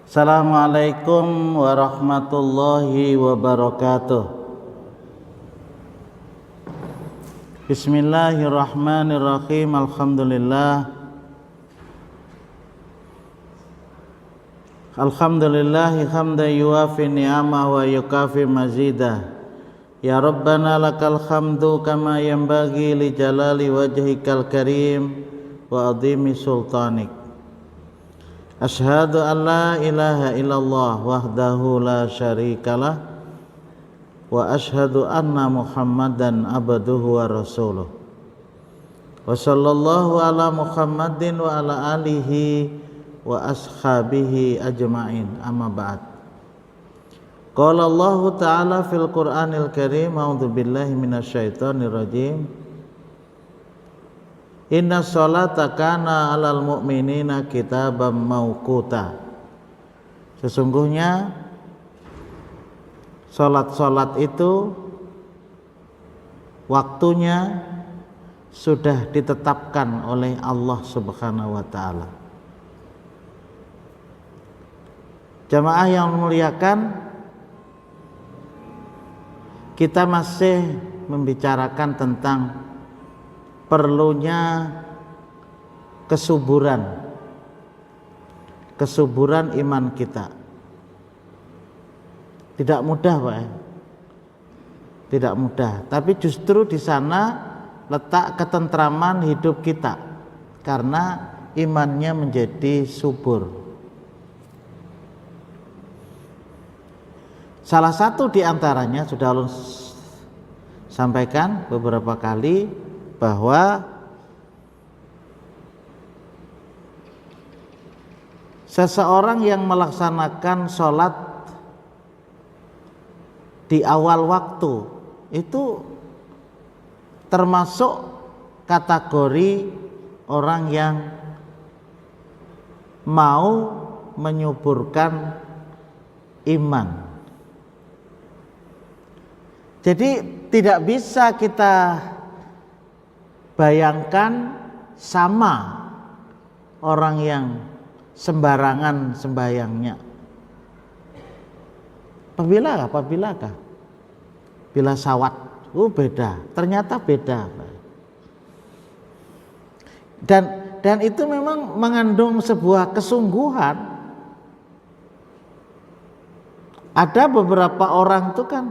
Assalamualaikum warahmatullahi wabarakatuh. Bismillahirrahmanirrahim. Alhamdulillahi hamdan yuwafi ni'amah wa yukafi mazidah. Ya Rabbana lakal hamdu kama yanbaghi li jalali wajhikal karim wa azimi sultanik. Asyhadu an la ilaha illallah wahdahu la syarikalah wa asyhadu anna Muhammadan abduhu wa rasuluh. Wa sallallahu ala Muhammadin wa ala alihi wa ashabihi ajma'in. Amma ba'd. Qala Allah ta'ala fil Qur'anil Karim, a'udzu billahi minasyaitonir rajim. Inna sholata kana 'alal mu'minina kitaban mauquta. Sesungguhnya salat itu waktunya sudah ditetapkan oleh Allah Subhanahu wa taala. Jamaah yang memuliakan, kita masih membicarakan tentang perlunya kesuburan iman kita. Tidak mudah, Pak. Tidak mudah, tapi justru di sana letak ketentraman hidup kita karena imannya menjadi subur. Salah satu di antaranya sudah ulun sampaikan beberapa kali bahwa seseorang yang melaksanakan sholat di awal waktu itu termasuk kategori orang yang mau menyuburkan iman. Jadi tidak bisa kita bayangkan sama orang yang sembarangan sembayangnya. Apabila bila sawat, beda. Ternyata beda. Dan itu memang mengandung sebuah kesungguhan. Ada beberapa orang itu kan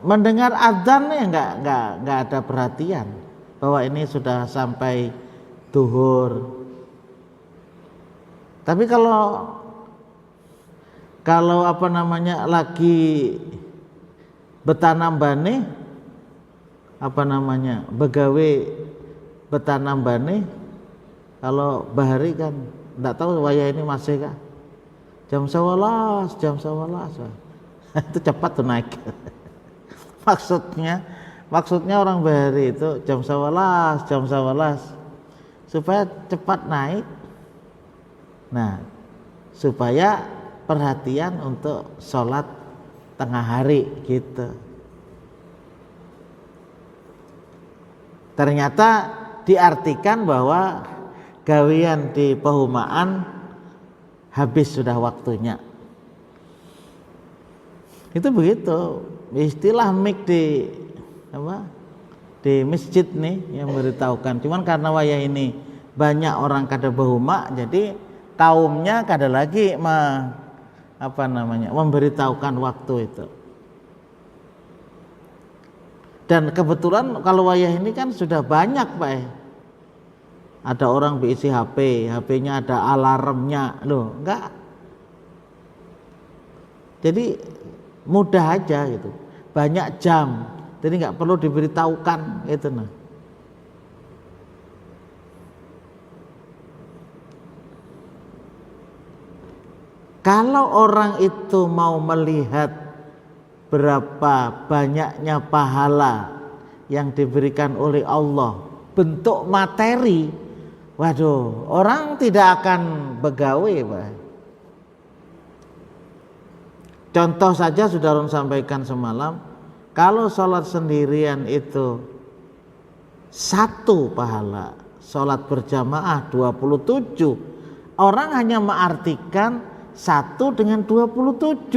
mendengar adzannya nggak ada perhatian bahwa ini sudah sampai duhur. Tapi kalau lagi betanam bane, begawe betanam bane, kalau bahari kan nggak tahu waya ini masih kah jam 11 itu cepat tuh naik. Maksudnya orang bahari itu jam 11 supaya cepat naik. Nah, supaya perhatian untuk sholat tengah hari gitu. Ternyata diartikan bahwa gawean di pehumaan habis sudah waktunya. Itu begitu. Istilah mik di masjid nih yang memberitahukan. Cuman karena wayah ini banyak orang kada behuma, jadi kaumnya kada lagi memberitahukan waktu itu. Dan kebetulan kalau wayah ini kan sudah banyak, Pak. Ada orang berisi HP-nya ada alarmnya, enggak. Jadi mudah aja gitu. Banyak jam, jadi nggak perlu diberitahukan itu. Nah, kalau orang itu mau melihat berapa banyaknya pahala yang diberikan oleh Allah bentuk materi, waduh, orang tidak akan begawe, Pak. Contoh saja sudah Ron sampaikan semalam, kalau sholat sendirian itu 1 pahala, sholat berjamaah 27, orang hanya mengartikan 1 dengan 27.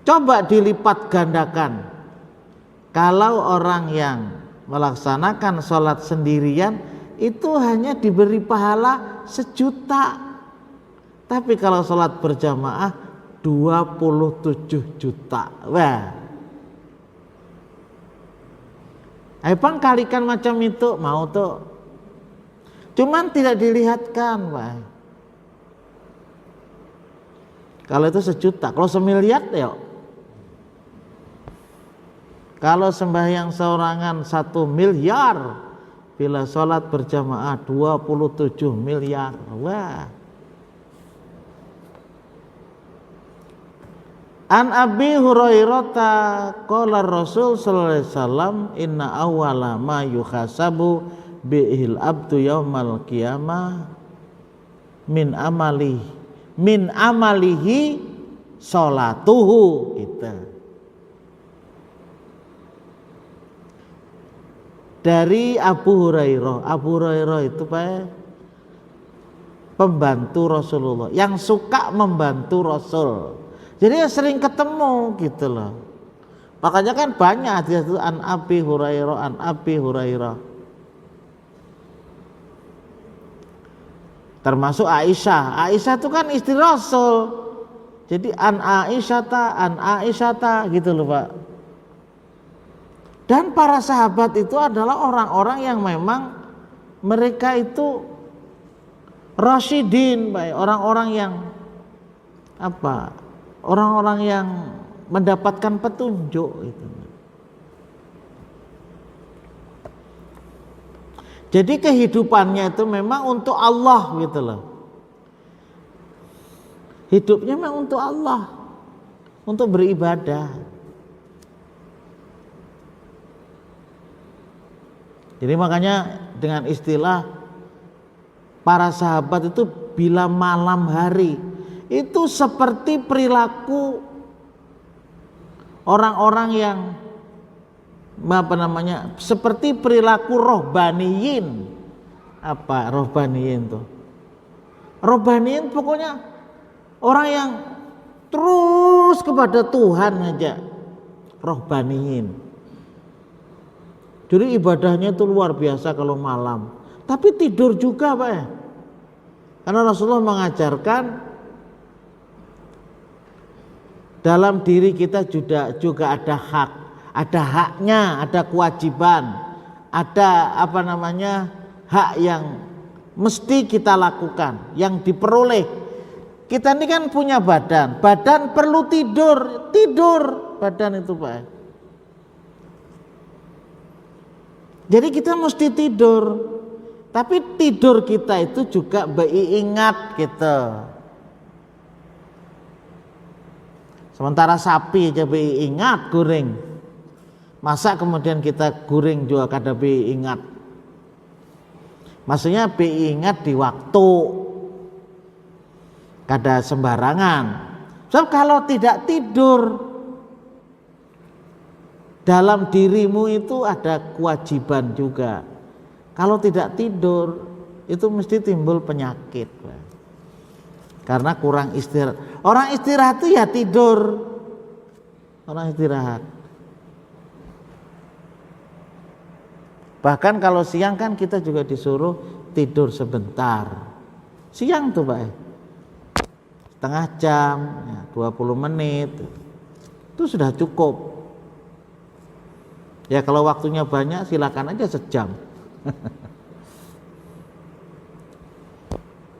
Coba dilipat gandakan. Kalau orang yang melaksanakan sholat sendirian itu hanya diberi pahala 1.000.000. Tapi kalau sholat berjamaah 27 juta. Wah. Ayo bang kalikan macam itu, mau tuh. Cuman tidak dilihatkan, Pak. Kalau itu 1.000.000, kalau 1.000.000.000 ya. Kalau sembahyang seorangan 1 miliar, bila sholat berjamaah 27 miliar. Wah. An Abi Hurairah qala Rasul sallallahu alaihi wasallam inna awwala ma yuhasabu bihil abdu yaumal qiyamah min amalihi sholatuhu kita. Dari Abu Hurairah itu Pak pembantu Rasulullah yang suka membantu Rasul. Jadi sering ketemu gitu loh. Makanya kan banyak hadis itu an Abi Hurairah. Termasuk Aisyah. Aisyah itu kan istri Rasul. Jadi an Aisyah gitu loh Pak. Dan para sahabat itu adalah orang-orang yang memang mereka itu rasyidin, Pak. Orang-orang yang apa? Orang-orang yang mendapatkan petunjuk itu. Jadi kehidupannya itu memang untuk Allah gitu loh. Hidupnya memang untuk Allah, untuk beribadah. Jadi makanya dengan istilah para sahabat itu bila malam hari itu seperti perilaku orang-orang yang seperti perilaku rohbaniyin. Apa rohbaniyin tuh? Rohbaniyin pokoknya orang yang terus kepada Tuhan aja. Rohbaniyin. Jadi ibadahnya itu luar biasa kalau malam. Tapi tidur juga Pak ya. Karena Rasulullah mengajarkan dalam diri kita juga ada hak, ada haknya, ada kewajiban, ada hak yang mesti kita lakukan, yang diperoleh. Kita ini kan punya badan perlu tidur badan itu Pak. Jadi kita mesti tidur, tapi tidur kita itu juga ingat gitu. Sementara sapi aja ingat goreng, masa kemudian kita goreng juga kada ingat. Maksudnya ingat di waktu, kada sembarangan. So kalau tidak tidur, dalam dirimu itu ada kewajiban juga. Kalau tidak tidur itu mesti timbul penyakit. Karena kurang istirahat. Orang istirahat itu ya tidur. Orang istirahat. Bahkan kalau siang kan kita juga disuruh tidur sebentar. Siang tuh Pak. Setengah jam, 20 menit. Itu sudah cukup. Ya kalau waktunya banyak silakan aja sejam.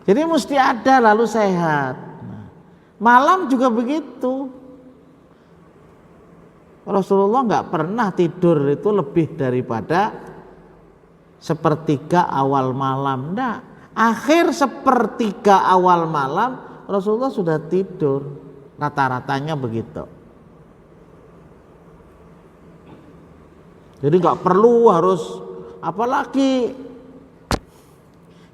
Jadi mesti ada lalu sehat. Malam juga begitu. Rasulullah nggak pernah tidur itu lebih daripada sepertiga awal malam. Nah, akhir sepertiga awal malam Rasulullah sudah tidur. Rata-ratanya begitu. Jadi nggak perlu harus apalagi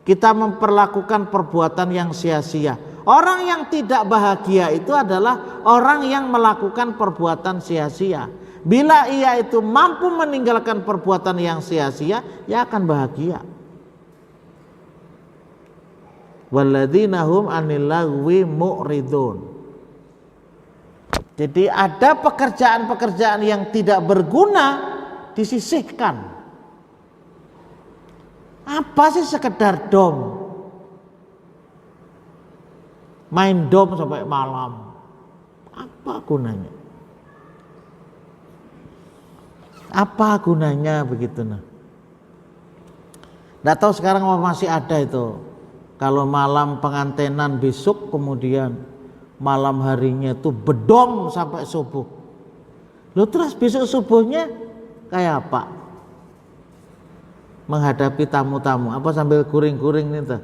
kita memperlakukan perbuatan yang sia-sia. Orang yang tidak bahagia itu adalah orang yang melakukan perbuatan sia-sia. Bila ia itu mampu meninggalkan perbuatan yang sia-sia, ia akan bahagia. walladzina hum 'anil lagwi mu'ridun. Jadi ada pekerjaan-pekerjaan yang tidak berguna disisihkan. Apa sih sekedar dom? Main dom sampai malam. Apa gunanya? Apa gunanya begitu nah? Nggak tahu sekarang masih ada itu. Kalau malam pengantenan besok kemudian malam harinya itu bedom sampai subuh. Loh terus besok subuhnya kayak apa? Menghadapi tamu-tamu apa sambil guring-guring nih tuh?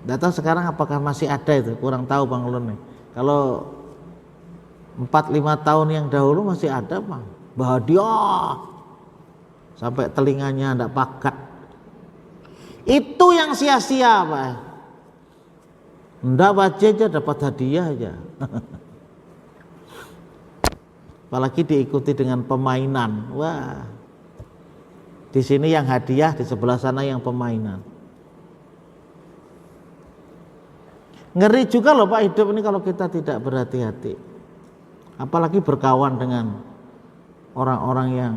Nggak tahu sekarang apakah masih ada itu, kurang tahu Bang Ulun nih. Kalau 4-5 tahun yang dahulu masih ada Bang. Bahagia sampai telinganya ndak pakat. Itu yang sia-sia Pak. Ndak baca aja dapat hadiah aja. Apalagi diikuti dengan pemainan. Wah. Di sini yang hadiah, di sebelah sana yang pemainan. Ngeri juga loh Pak hidup ini kalau kita tidak berhati-hati. Apalagi berkawan dengan orang-orang yang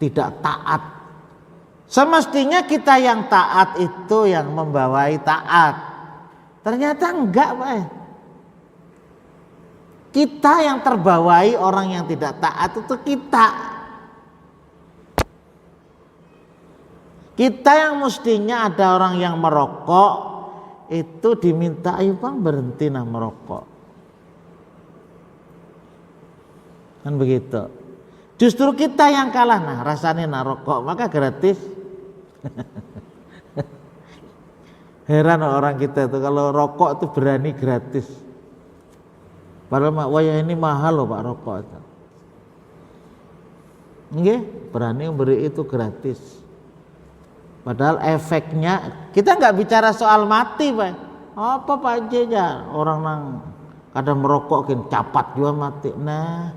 tidak taat. Semestinya kita yang taat itu yang membawai taat. Ternyata enggak Pak. Kita yang terbawai orang yang tidak taat itu kita. Kita yang mestinya ada orang yang merokok itu diminta, ayo Bang berhenti nah merokok. Kan begitu. Justru kita yang kalah nah rasanya nah rokok maka gratis. Heran orang kita itu kalau rokok itu berani gratis. Padahal wah ini mahal loh Pak rokok itu. Nggih, berani memberi itu gratis. Padahal efeknya kita nggak bicara soal mati Pak. Apa Pak aja orang nang kadang merokok kan capat juga mati. Nah,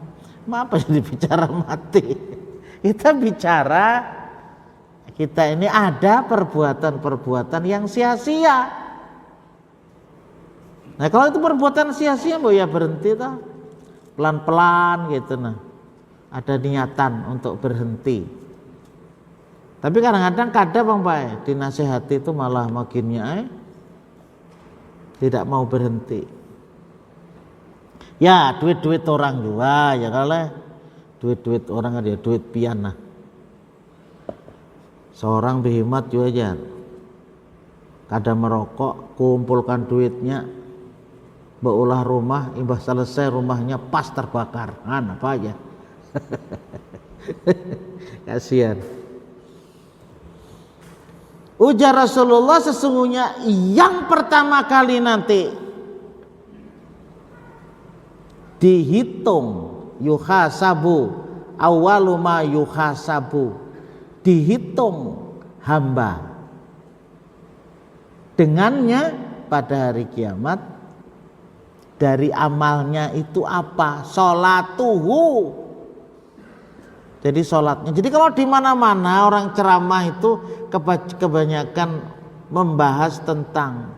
apa jadi bicara mati? Kita bicara kita ini ada perbuatan-perbuatan yang sia-sia. Nah kalau itu perbuatan sia-sia Bu ya berhenti toh. Pelan-pelan gitu nah. Ada niatan untuk berhenti. Tapi kadang-kadang Bang Pak dinasehati itu malah makinnya tidak mau berhenti. Ya duit-duit orang juga ya kalau duit-duit orang ada duit pian nah. Seorang behemat juga aja. Kadang merokok, kumpulkan duitnya, baulah rumah, imbah selesai rumahnya pas terbakar. Apa aja. Kasihan. Ujar Rasulullah sesungguhnya yang pertama kali nanti dihitung yuhasabu awwalu ma yuhasabu, dihitung hamba dengannya pada hari kiamat dari amalnya itu apa? Sholatuhu. Jadi sholatnya. Jadi kalau di mana-mana orang ceramah itu kebanyakan membahas tentang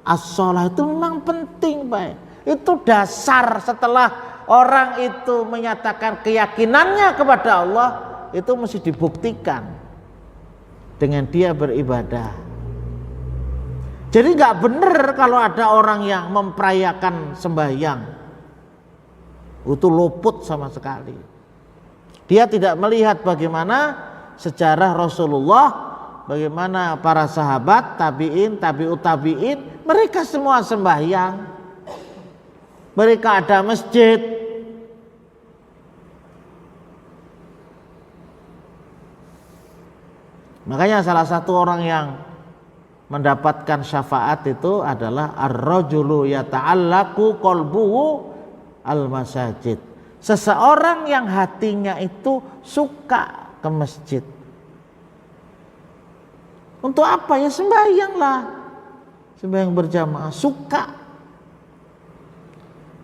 as-sholah itu memang penting Pak. Itu dasar setelah orang itu menyatakan keyakinannya kepada Allah itu mesti dibuktikan dengan dia beribadah. Jadi nggak benar kalau ada orang yang memperayakan sembahyang itu luput sama sekali. Dia tidak melihat bagaimana sejarah Rasulullah, bagaimana para sahabat, tabi'in, tabi'ut tabi'in, mereka semua sembahyang. Mereka ada masjid. Makanya salah satu orang yang mendapatkan syafaat itu adalah ar-rajulu yata'allaqu qalbuhu al-masajid. Seseorang yang hatinya itu suka ke masjid. Untuk apa ya? Sembahyanglah. Sembahyang berjamaah, suka.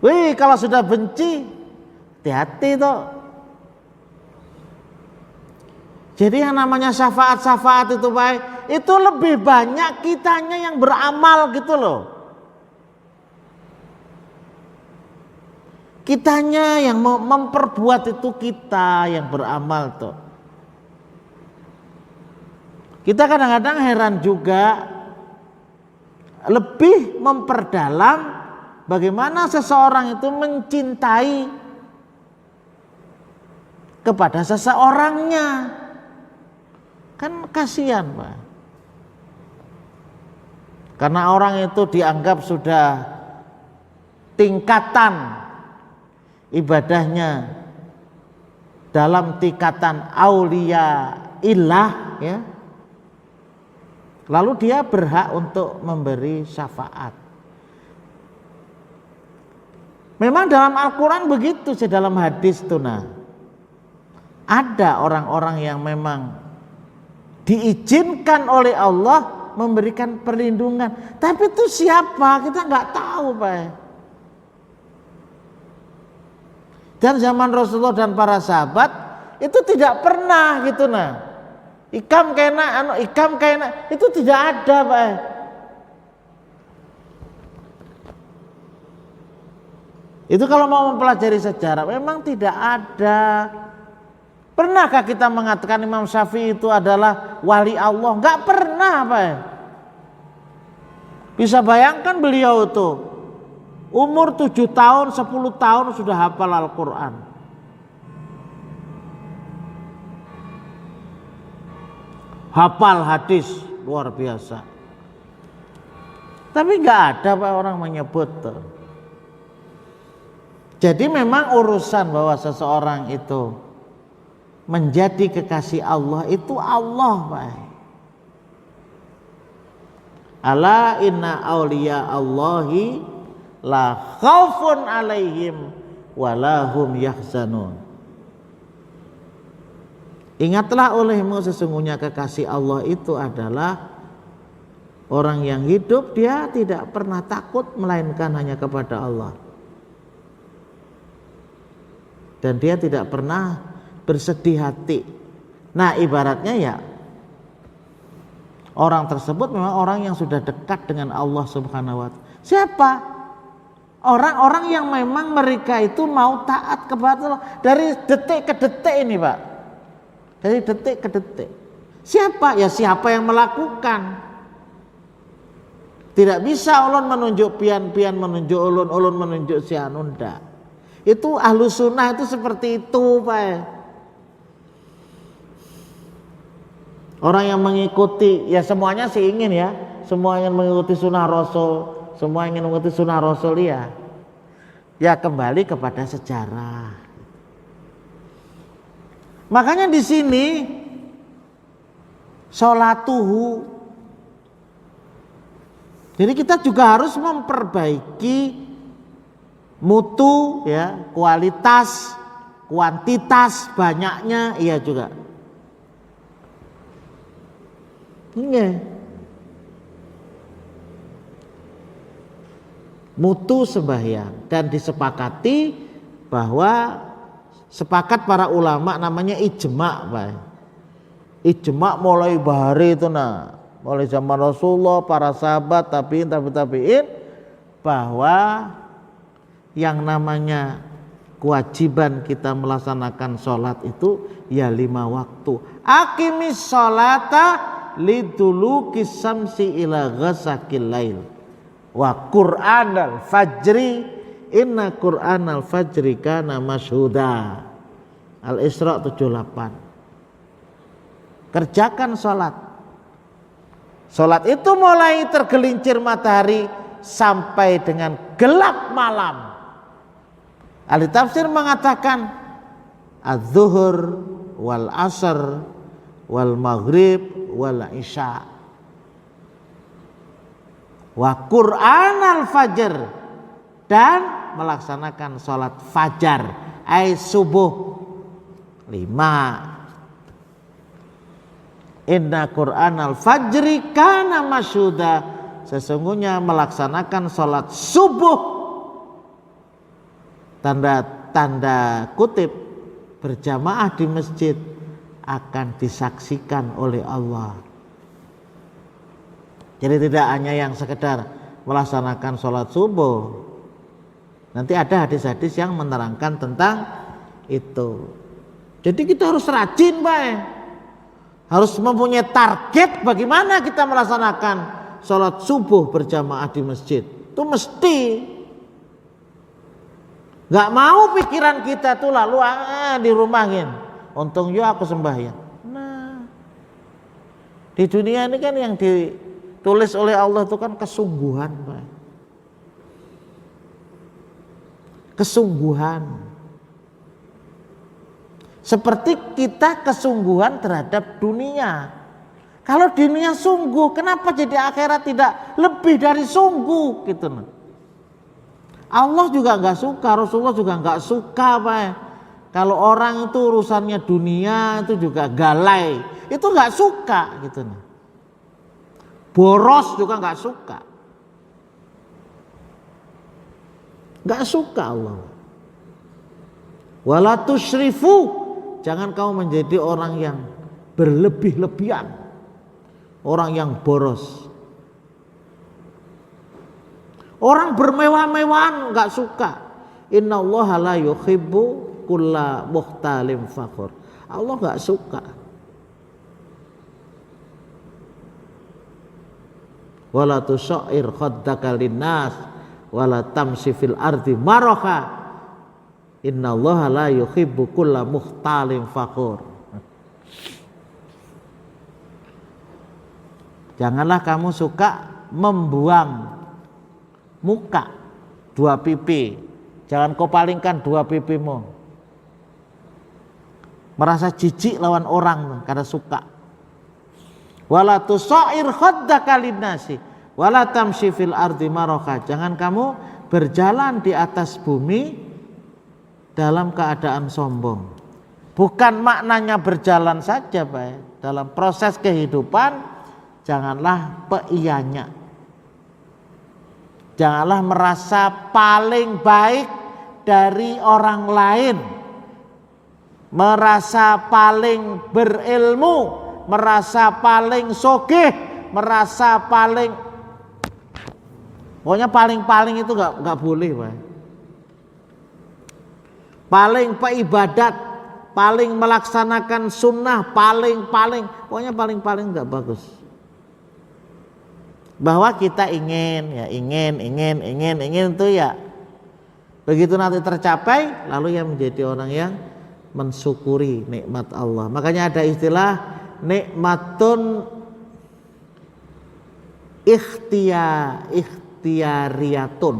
Wih, kalau sudah benci, hati-hati toh. Jadi yang namanya syafaat-syafaat itu baik, itu lebih banyak kitanya yang beramal gitu loh. Kitanya yang memperbuat itu, kita yang beramal tuh. Kita kadang-kadang heran juga, lebih memperdalam bagaimana seseorang itu mencintai kepada seseorangnya. Kan kasihan Pak. Karena orang itu dianggap sudah tingkatan ibadahnya dalam tingkatan aulia ilah ya. Lalu dia berhak untuk memberi syafaat. Memang dalam Al-Quran begitu sih, dalam hadis tuh nah. Ada orang-orang yang memang diizinkan oleh Allah memberikan perlindungan. Tapi itu siapa? Kita nggak tahu Pak. Dan zaman Rasulullah dan para sahabat itu tidak pernah gitu nah. Ikam kena, itu tidak ada Pak. Itu kalau mau mempelajari sejarah memang tidak ada. Pernahkah kita mengatakan Imam Syafi'i itu adalah wali Allah? Enggak pernah Pak. Bisa bayangkan beliau itu umur 7 tahun, 10 tahun sudah hafal Al-Quran. Hafal hadis luar biasa. Tapi enggak ada Pak orang menyebut tuh. Jadi memang urusan bahwa seseorang itu menjadi kekasih Allah itu Allah Pak. Ala inna awliya Allahi la khaufun alaihim walahum yahzanun. Ingatlah olehmu sesungguhnya kekasih Allah itu adalah orang yang hidup dia tidak pernah takut melainkan hanya kepada Allah. Dan dia tidak pernah bersedih hati. Nah ibaratnya ya orang tersebut memang orang yang sudah dekat dengan Allah Subhanahu wa ta'ala. Siapa? Orang-orang yang memang mereka itu mau taat kepada Allah dari detik ke detik ini Pak. Dari detik ke detik. Siapa? Ya siapa yang melakukan. Tidak bisa ulun menunjuk pian menunjuk ulun menunjuk si anu ndak. Itu ahlu sunnah itu seperti itu Pak. Orang yang mengikuti, ya semuanya sih ingin ya, semua ingin mengikuti sunnah Rasul, semua ingin mengikuti sunnah Rasul ya. Ya kembali kepada sejarah. Makanya di sini sholatuhu. Jadi kita juga harus memperbaiki mutu ya, kualitas, kuantitas, banyaknya iya juga. Iya. Mutu sembahyang dan disepakati bahwa sepakat para ulama namanya ijma' Pak. Ijma' mulai bahari itu nah, mulai zaman Rasulullah, para sahabat, tabi'in bahwa yang namanya kewajiban kita melaksanakan sholat itu ya 5 waktu. Aqimis sholata liduluki samsi ila ghasaqil lail wa qur'anal fajri inna qur'anal fajri kana masyhuda. Al-Isra 78. Kerjakan sholat. Sholat itu mulai tergelincir matahari sampai dengan gelap malam. Ahli tafsir mengatakan az-zuhur wal asr wal maghrib wal isya wa qur'anal fajr, dan melaksanakan sholat fajar ay subuh 5. Inna qur'anal fajri kana masyhuda, sesungguhnya melaksanakan sholat subuh tanda kutip berjamaah di masjid akan disaksikan oleh Allah. Jadi tidak hanya yang sekedar melaksanakan sholat subuh. Nanti ada hadis-hadis yang menerangkan tentang itu. Jadi kita harus rajin, Pak. Harus mempunyai target bagaimana kita melaksanakan sholat subuh berjamaah di masjid. Itu mesti. Gak mau pikiran kita tuh lalu di rumahin. Untung yo aku sembahyang. Nah, di dunia ini kan yang ditulis oleh Allah itu kan kesungguhan, Pak. Kesungguhan. Seperti kita kesungguhan terhadap dunia. Kalau dunia sungguh, kenapa jadi akhirat tidak lebih dari sungguh gitu? Allah juga nggak suka, Rasulullah juga nggak suka, Pak. Kalau orang itu urusannya dunia itu juga galai, itu nggak suka gitu. Boros juga nggak suka. Gak suka Allah. Wala tusyrifu, jangan kamu menjadi orang yang berlebih-lebihan, orang yang boros. Orang bermewah-mewahan gak suka. Innallaha la yuhibbu kulla mukhtalin fakhur. Allah gak suka. Wala tusair khaddaka linnas wala tamshi fil ardi maraha. Innallaha la yuhibbu kulla mukhtalin fakhur. Janganlah kamu suka membuang muka dua pipi. Jangan kau palingkan dua pipimu. Merasa jijik lawan orang karena suka. Wala tusair khaddaka linnasi wala tamshi fil ardi maraha. Jangan kamu berjalan di atas bumi dalam keadaan sombong. Bukan maknanya berjalan saja, Pak. Dalam proses kehidupan janganlah peianya. Janganlah merasa paling baik dari orang lain. Merasa paling berilmu, merasa paling sogeh, merasa paling, pokoknya paling-paling itu nggak boleh, Pak. Paling peibadat, paling melaksanakan sunnah, paling-paling, pokoknya paling-paling nggak bagus. Bahwa kita ingin itu ya, begitu nanti tercapai, lalu yang menjadi orang yang mensyukuri nikmat Allah. Makanya ada istilah nikmatun ikhtiyariyatun.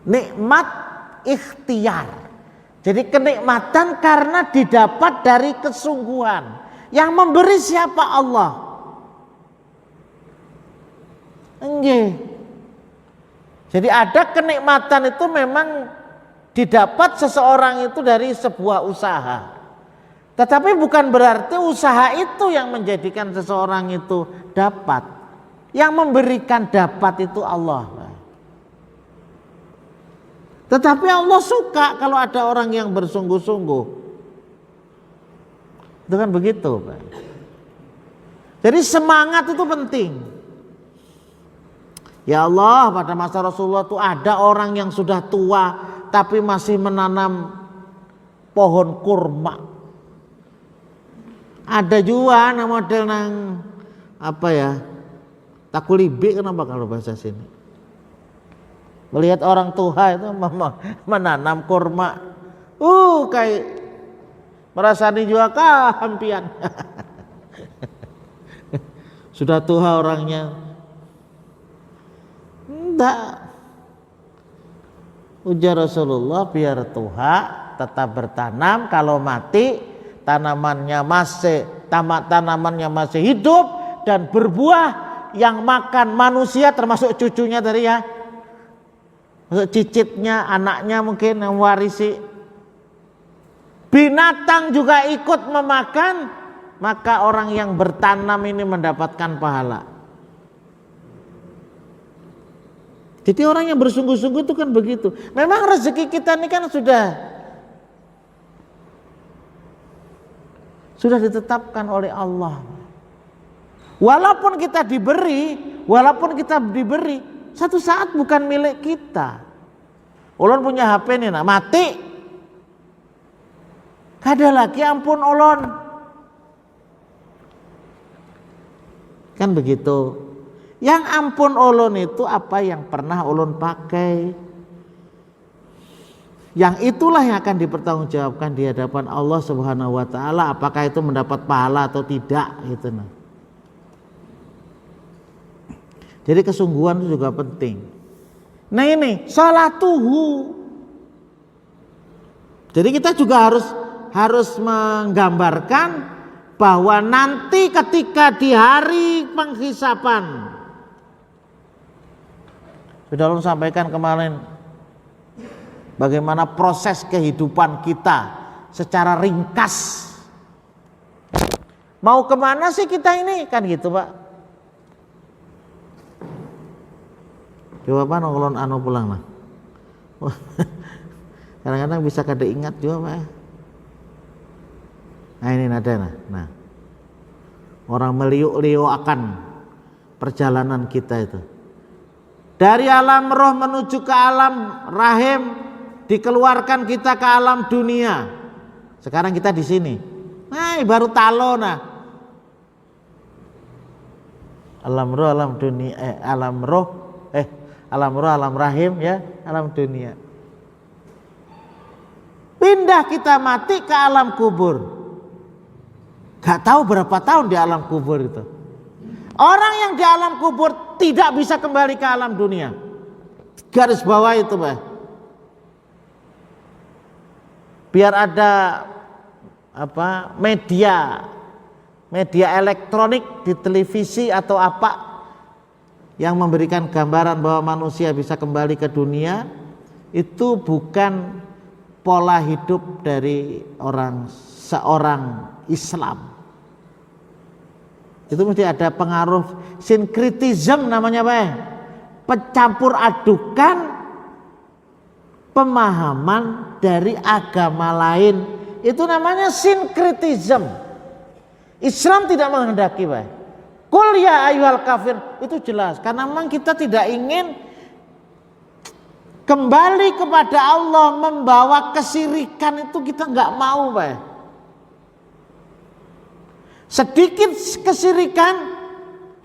Nikmat ikhtiar. Jadi kenikmatan karena didapat dari kesungguhan. Yang memberi siapa? Allah. Enggak. Jadi ada kenikmatan itu memang didapat seseorang itu dari sebuah usaha. Tetapi bukan berarti usaha itu yang menjadikan seseorang itu dapat. Yang memberikan dapat itu Allah. Tetapi Allah suka kalau ada orang yang bersungguh-sungguh. Itu kan begitu, Pak. Jadi semangat itu penting. Ya Allah, pada masa Rasulullah itu ada orang yang sudah tua tapi masih menanam pohon kurma. Ada juga model nang apa ya? Takulibi kenapa kalau bahasa sini? Melihat orang tua itu menanam kurma. Kayak merasani juga kehampian. Sudah tua orangnya. Enggak. Ujar Rasulullah, biar tua tetap bertanam, kalau mati tanamannya masih hidup dan berbuah, yang makan manusia termasuk cucunya tadi ya. Masuk cicitnya, anaknya mungkin yang warisi. Binatang juga ikut memakan, maka orang yang bertanam ini mendapatkan pahala. Jadi orang yang bersungguh-sungguh itu kan begitu. Memang rezeki kita ini kan sudah ditetapkan oleh Allah. Walaupun kita diberi, satu saat bukan milik kita. Ulun punya HP nih, nah mati. Kada lagi ampun ulun. Kan begitu. Yang ampun ulun itu apa yang pernah ulun pakai. Yang itulah yang akan dipertanggungjawabkan di hadapan Allah Subhanahu wa taala, apakah itu mendapat pahala atau tidak gitu nah. Jadi kesungguhan itu juga penting. Nah ini salatuhu. Jadi kita juga harus menggambarkan bahwa nanti ketika di hari penghisapan, sudah ulun sampaikan kemarin bagaimana proses kehidupan kita secara ringkas. Mau kemana sih kita ini kan gitu Pak. Jawaban ulun pulang lah. Kadang-kadang bisa kada ingat juga Pak. Nah ini nada nah. Orang meliuk-liuk akan perjalanan kita itu. Dari alam roh menuju ke alam rahim, dikeluarkan kita ke alam dunia. Sekarang kita di sini. Nah, baru talo nah. Alam roh, alam dunia, alam rahim ya, alam dunia. Pindah kita mati ke alam kubur. Gak tahu berapa tahun di alam kubur itu. Orang yang di alam kubur tidak bisa kembali ke alam dunia. Garis bawah itu Pak. Biar ada media elektronik di televisi atau apa yang memberikan gambaran bahwa manusia bisa kembali ke dunia, itu bukan pola hidup dari seorang Islam. Itu mesti ada pengaruh sinkritisme namanya Pak. Pencampur adukan pemahaman dari agama lain, itu namanya sinkritisme. Islam tidak menghendaki Pak. Qul ya ayyuhal kafir, itu jelas karena memang kita tidak ingin kembali kepada Allah, membawa kesirikan itu kita nggak mau Pak. Sedikit kesirikan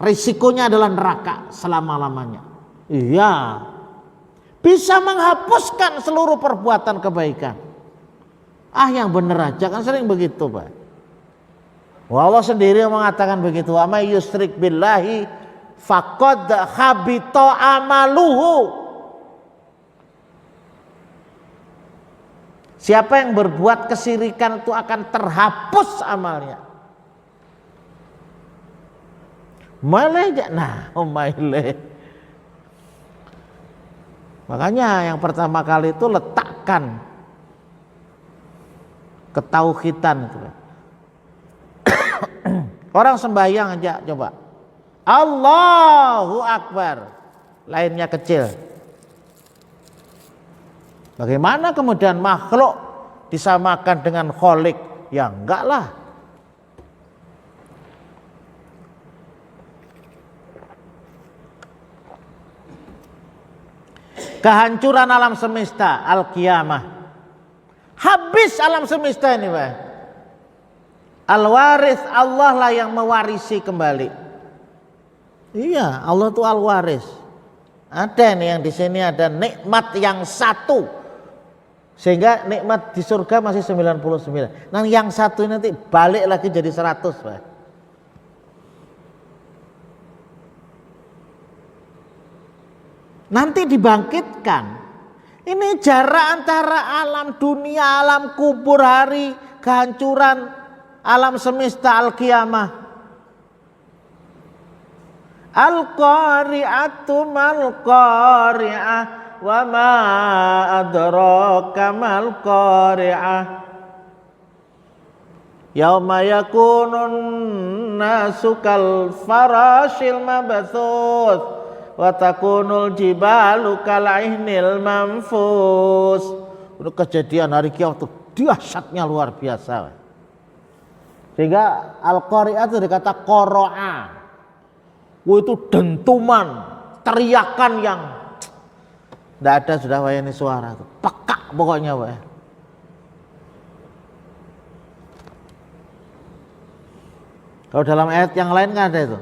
risikonya adalah neraka selama-lamanya. Iya. Bisa menghapuskan seluruh perbuatan kebaikan. Yang bener aja kan sering begitu Pak. Allah sendiri yang mengatakan begitu. Wa may yusyrik billahi faqad habita amaluhu. Siapa yang berbuat kesirikan itu akan terhapus amalnya. Makanya yang pertama kali itu letakkan ketauhidan itu. Orang sembahyang aja coba. Allahu Akbar. Lainnya kecil. Bagaimana kemudian makhluk disamakan dengan Khalik? Ya enggak lah. Kehancuran alam semesta, al-qiyamah. Habis alam semesta ini Pak. Al-waris, Allah lah yang mewarisi kembali. Iya, Allah itu al-waris. Ada nih yang di sini ada nikmat yang satu. Sehingga nikmat di surga masih 99. Nah yang satu ini nanti balik lagi jadi 100 Pak. Nanti dibangkitkan. Ini jarak antara alam dunia, alam kubur, hari kehancuran, alam semesta, al-qiyamah. Al-qari'atu mal-qari'ah wa ma adraka mal-qari'ah. Yauma yakunun nasu kal farashil mabthuts wa takunul jibalu kalaihnil manfus. Itu kejadian hari kiamat itu dahsyatnya luar biasa. Sehingga al-qari'ah itu dikata qara'a. Wah, itu dentuman, teriakan yang tidak ada sudah wayani suara, pekak pokoknya Pak. Kalau dalam ayat yang lain kan ada itu,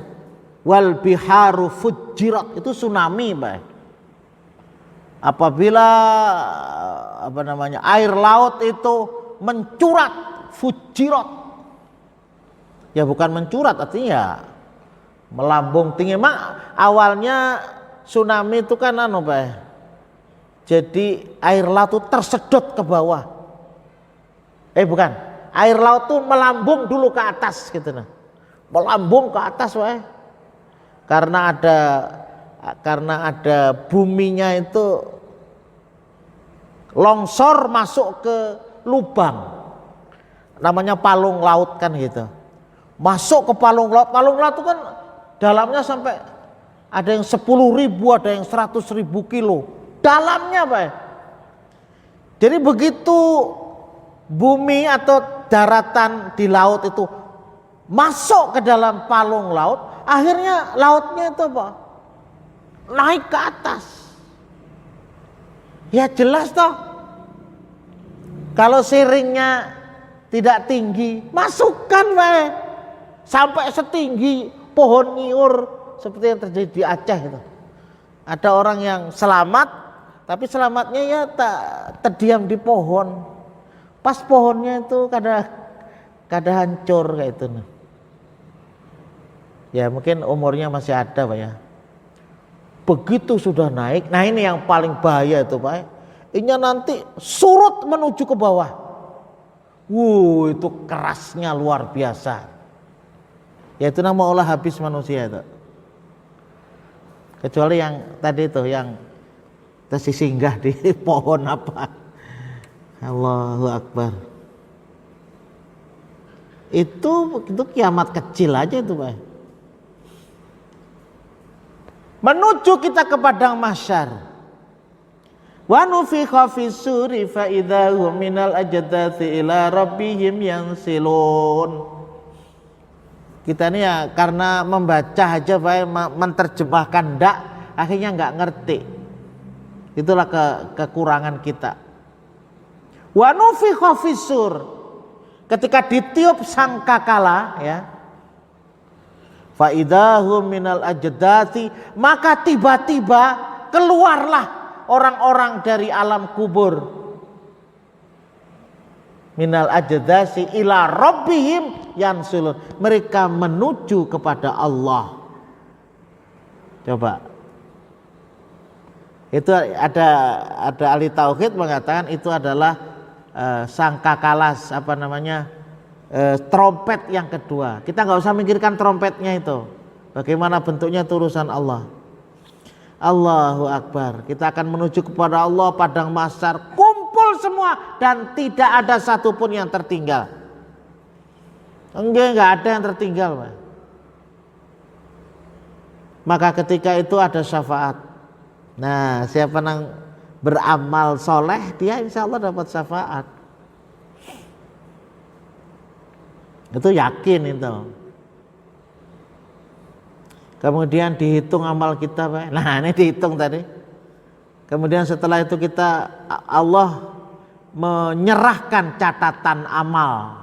wal biharu fujirat, itu tsunami Pak. Apabila air laut itu mencurat, fujirat, ya bukan mencurat, artinya ya melambung tinggi. Awalnya tsunami itu kan Pak, jadi air laut itu tersedot ke bawah. Bukan, air laut itu melambung dulu ke atas gitu nah. Melambung ke atas Pak. Karena ada buminya itu longsor masuk ke lubang. Namanya palung laut kan gitu. Masuk ke palung laut itu kan dalamnya sampai ada yang 10.000, ada yang 100.000 kilo dalamnya Pak. Jadi begitu bumi atau daratan di laut itu masuk ke dalam palung laut, akhirnya lautnya itu apa? Naik ke atas. Ya jelas toh, kalau siringnya tidak tinggi, masukkan Pak, sampai setinggi pohon nyiur seperti yang terjadi di Aceh itu. Ada orang yang selamat, tapi selamatnya ya tak terdiam di pohon. Pas pohonnya itu kada hancur kayak itu. Ya mungkin umurnya masih ada Pak ya. Begitu sudah naik, nah ini yang paling bahaya itu Pak. Ini nanti surut menuju ke bawah. Itu kerasnya luar biasa. Ya itu nama olah habis manusia itu. Kecuali yang tadi itu yang tersinggah di pohon apa. Allahu Akbar. Itu kiamat kecil aja itu Pak. Menuju kita ke padang mahsyar. Wa nufikha fis-suri fa idza hum minal ajdathi ila rabbihim yansilun. Kita ini ya karena membaca aja Pak, menerjemahkan ndak, akhirnya enggak ngerti. Itulah kekurangan kita. Wa nufikha fis-sur. Ketika ditiup sangkakala ya. Fa idahum minal ajdati, maka tiba-tiba keluarlah orang-orang dari alam kubur. Minal ajdasi ila rabbihim yansulun, mereka menuju kepada Allah. Coba. Itu ada ahli tauhid mengatakan itu adalah sangkakalas trompet yang kedua. Kita nggak usah mikirkan trompetnya itu, bagaimana bentuknya itu urusan Allah. Allahu Akbar. Kita akan menuju kepada Allah, padang mahsyar kumpul semua dan tidak ada satupun yang tertinggal. Enggak ada yang tertinggal Pak. Maka ketika itu ada syafaat. Nah, siapa yang beramal soleh, dia insya Allah dapat syafaat. Itu yakin itu. Kemudian dihitung amal kita Pak. Nah ini dihitung tadi. Kemudian setelah itu Allah menyerahkan catatan amal.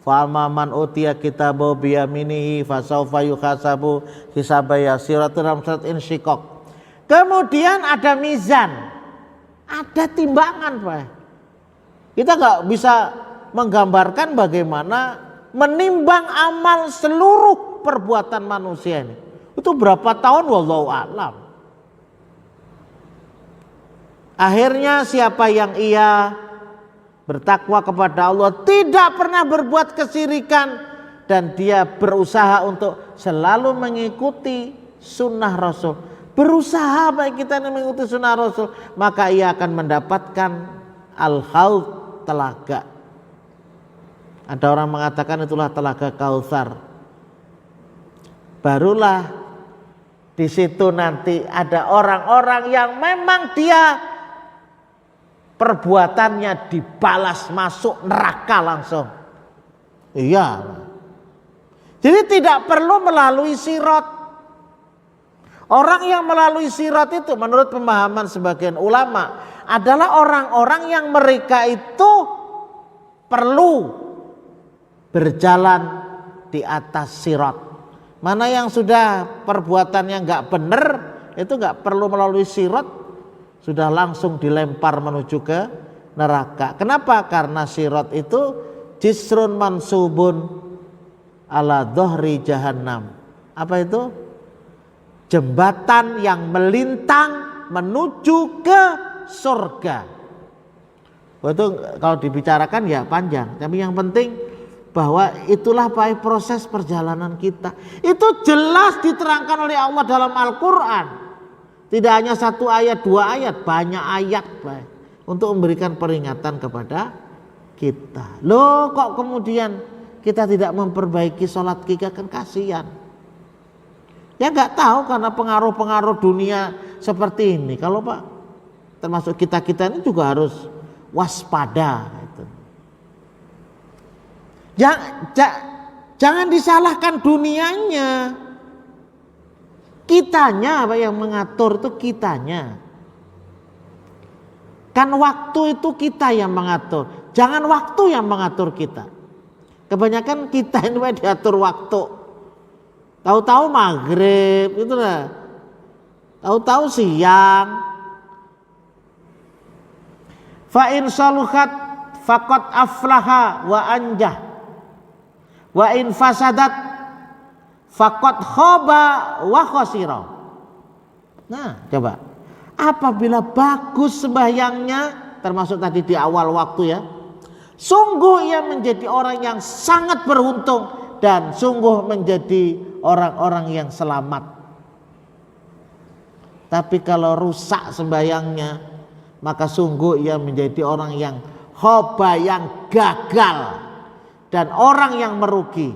Fa man utiya kitabahu bi yaminihi fa sawfa yuhasabu hisaban yasira, dalam surat Insyiqaq. Kemudian ada mizan. Ada timbangan Pak. Kita enggak bisa menggambarkan bagaimana menimbang amal seluruh perbuatan manusia ini. Itu berapa tahun wallahu a'lam. Akhirnya siapa yang ia bertakwa kepada Allah, tidak pernah berbuat kesyirikan, dan dia berusaha untuk selalu mengikuti sunnah Rasul. Berusaha baik kita mengikuti sunnah Rasul, maka ia akan mendapatkan al-haud, telaga. Ada orang mengatakan itulah telaga Kautsar. Barulah di situ nanti ada orang-orang yang memang dia perbuatannya dibalas masuk neraka langsung. Iya. Jadi tidak perlu melalui sirat. Orang yang melalui sirat itu menurut pemahaman sebagian ulama adalah orang-orang yang mereka itu perlu berjalan di atas sirat. Mana yang sudah perbuatannya nggak benar itu nggak perlu melalui sirat, sudah langsung dilempar menuju ke neraka. Kenapa? Karena sirat itu jisrun mansubun ala dhahri jahannam. Apa itu? Jembatan yang melintang menuju ke surga. Itu kalau dibicarakan ya panjang, tapi yang penting bahwa itulah proses perjalanan kita. Itu jelas diterangkan oleh Allah dalam Al-Quran. Tidak hanya satu ayat, dua ayat, banyak ayat untuk memberikan peringatan kepada kita. Loh kok kemudian kita tidak memperbaiki sholat kita, kan kasihan. Ya nggak tahu karena pengaruh-pengaruh dunia seperti ini. Kalau Pak, termasuk kita-kita ini juga harus waspada. Gitu. Jangan disalahkan dunianya. Kitanya Pak yang mengatur, itu kitanya. Kan waktu itu kita yang mengatur. Jangan waktu yang mengatur kita. Kebanyakan kita ini Pak diatur waktu. Tahu-tahu maghrib itu lah, tahu-tahu siang. Fa in saluhat faqad aflaha wa anjah, wa in fasadat faqad khaba wa khasira. Nah, coba apabila bagus sembahyangnya, termasuk tadi di awal waktu ya, sungguh ia menjadi orang yang sangat beruntung dan sungguh menjadi orang-orang yang selamat. Tapi kalau rusak sembahyangnya, maka sungguh ia menjadi orang yang khoba, yang gagal, dan orang yang merugi.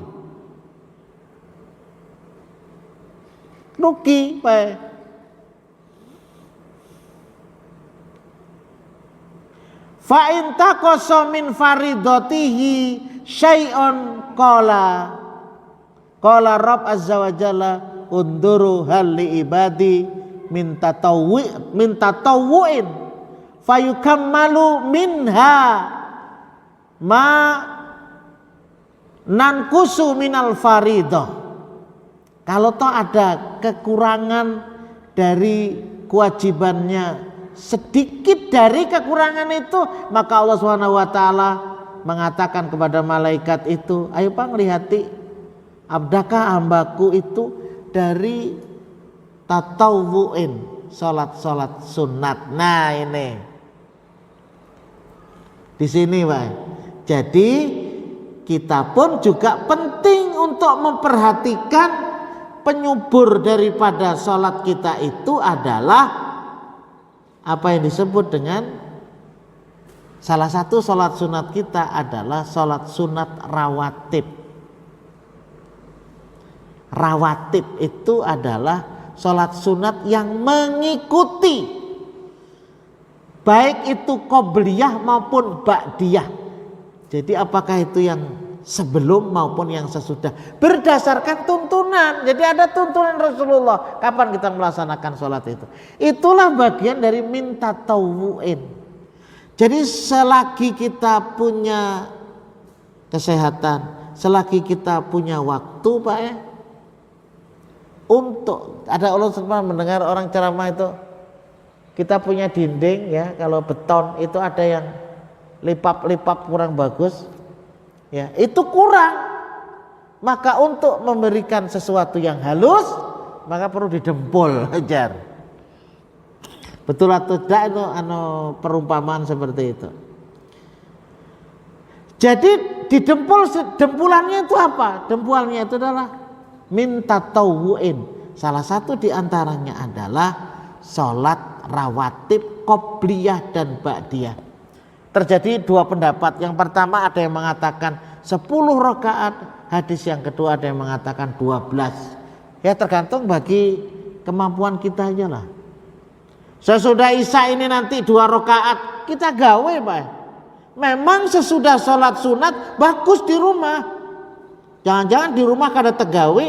Rugi, Pak. Fa in taqasa min faridatihi syai'un qala Rabb azza wa jalla unduru hal li ibadi min tatawwu'in fayukammalu minha ma nankusu minal faridah. Kalau toh ada kekurangan dari kewajibannya, sedikit dari kekurangan itu, maka Allah Subhanahu wa taala mengatakan kepada malaikat itu, ayo Pak ngelihati abdakah hambaku itu dari tatawu'in, salat-salat sunat. Nah ini di sini Pak. Jadi kita pun juga penting untuk memperhatikan penyubur daripada salat kita itu adalah apa yang disebut dengan salah satu salat sunat kita adalah salat sunat rawatib. Rawatib itu adalah sholat sunat yang mengikuti baik itu qobliyah maupun ba'diyah. Jadi apakah itu yang sebelum maupun yang sesudah, berdasarkan tuntunan. Jadi ada tuntunan Rasulullah kapan kita melaksanakan sholat itu. Itulah bagian dari minta tawu'in. Jadi selagi kita punya kesehatan, selagi kita punya waktu Pak ya, untuk ada Allah sempat mendengar orang ceramah itu, kita punya dinding ya, kalau beton itu ada yang lipap-lipap kurang bagus ya, itu kurang, maka untuk memberikan sesuatu yang halus maka perlu didempul ajar. Betul atau tidak itu perumpamaan seperti itu. Jadi didempul, dempulannya itu apa? Dempulannya itu adalah minta tawu'in. Salah satu diantaranya adalah sholat rawatib qobliyah dan ba'diyah. Terjadi dua pendapat. Yang pertama ada yang mengatakan 10 rakaat, hadis yang kedua ada yang mengatakan 12. Ya tergantung bagi kemampuan kita aja lah. Sesudah isya ini nanti 2 rakaat, kita gawe Pak. Memang sesudah sholat sunat bagus di rumah. Jangan-jangan di rumah kada tegawe,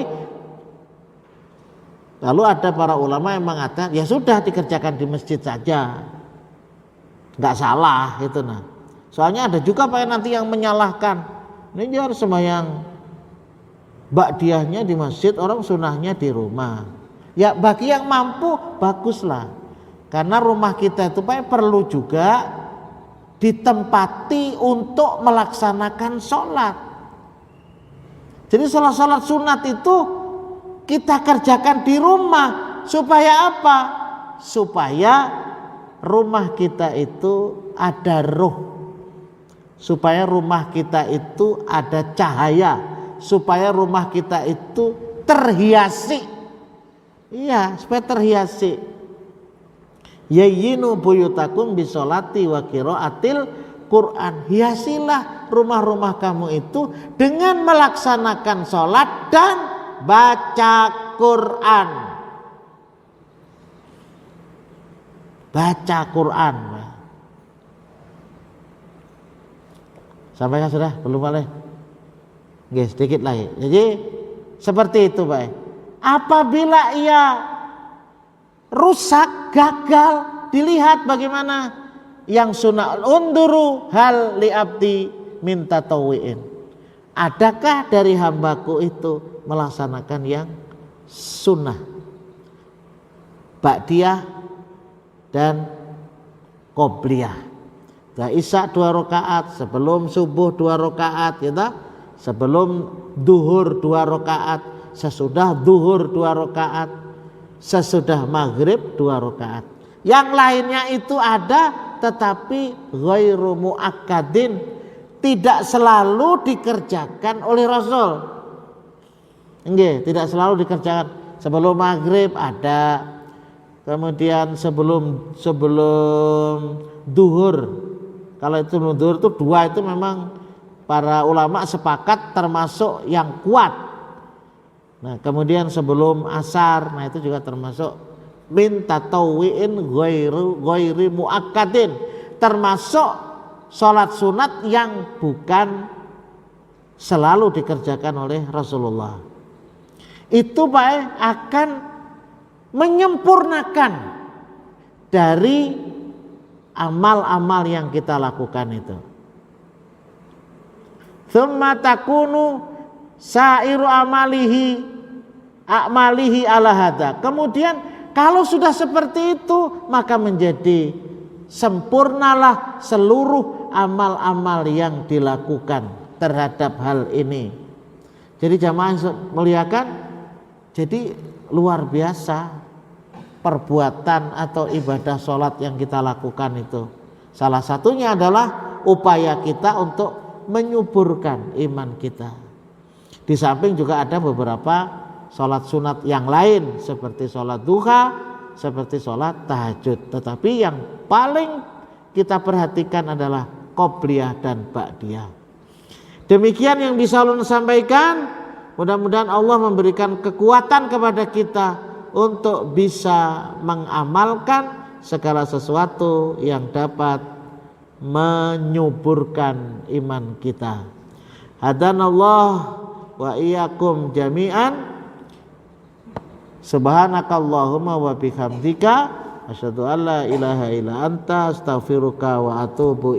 Lalu ada para ulama yang mengatakan ya sudah dikerjakan di masjid saja, nggak salah itu. Nah, soalnya ada juga Pak nanti yang menyalahkan, ini dia harus sembahyang ba'diyahnya di masjid, orang sunahnya di rumah. Ya bagi yang mampu baguslah, karena rumah kita itu Pak perlu juga ditempati untuk melaksanakan sholat. Jadi sholat sunat itu kita kerjakan di rumah supaya apa? Supaya rumah kita itu ada ruh, supaya rumah kita itu ada cahaya, supaya rumah kita itu terhiasi. Iya, supaya terhiasi. Yayyinu buyutakum bisolati wa qiraatil Quran. Hiasilah rumah-rumah kamu itu dengan melaksanakan sholat dan baca Quran. Baca Quran. Sampaikan sudah? Belum boleh? Oke, sedikit lagi. Jadi seperti itu Pak. Apabila ia rusak, gagal, dilihat bagaimana yang sunnah. Unduru hal li abdi minta tawiin. Adakah dari hambaku itu melaksanakan yang sunnah, ba'diyah dan qobliyah. Nah, isya 2 rakaat, sebelum subuh 2 rakaat, gitu. Sebelum duhur 2 rakaat, sesudah duhur 2 rakaat, sesudah maghrib 2 rakaat. Yang lainnya itu ada, tetapi ghairu muakkadin, tidak selalu dikerjakan oleh Rasul. Nggih, tidak selalu dikerjakan. Sebelum maghrib ada, kemudian sebelum duhur. Kalau itu duhur itu 2 itu memang para ulama sepakat termasuk yang kuat. Nah, kemudian sebelum asar, nah itu juga termasuk min tatawwi'in ghairi muakkadin, termasuk sholat sunat yang bukan selalu dikerjakan oleh Rasulullah. Itu Pak akan menyempurnakan dari amal-amal yang kita lakukan itu. Tsumma takunu sairu a'malihi ala hadza. Kemudian kalau sudah seperti itu, maka menjadi sempurnalah seluruh amal-amal yang dilakukan terhadap hal ini. Jadi jamaah muliakan, jadi luar biasa perbuatan atau ibadah sholat yang kita lakukan itu. Salah satunya adalah upaya kita untuk menyuburkan iman kita. Di samping juga ada beberapa sholat sunat yang lain seperti sholat duha, seperti sholat tahajud. Tetapi yang paling kita perhatikan adalah qobliyah dan ba'diyah. Demikian yang bisa ulun sampaikan. Mudah-mudahan Allah memberikan kekuatan kepada kita untuk bisa mengamalkan segala sesuatu yang dapat menyuburkan iman kita. Hadanallah wa iyyakum jami'an. Subhanakallahumma wa bihamdika asyhadu an la ilaha illa anta astaghfiruka wa atubu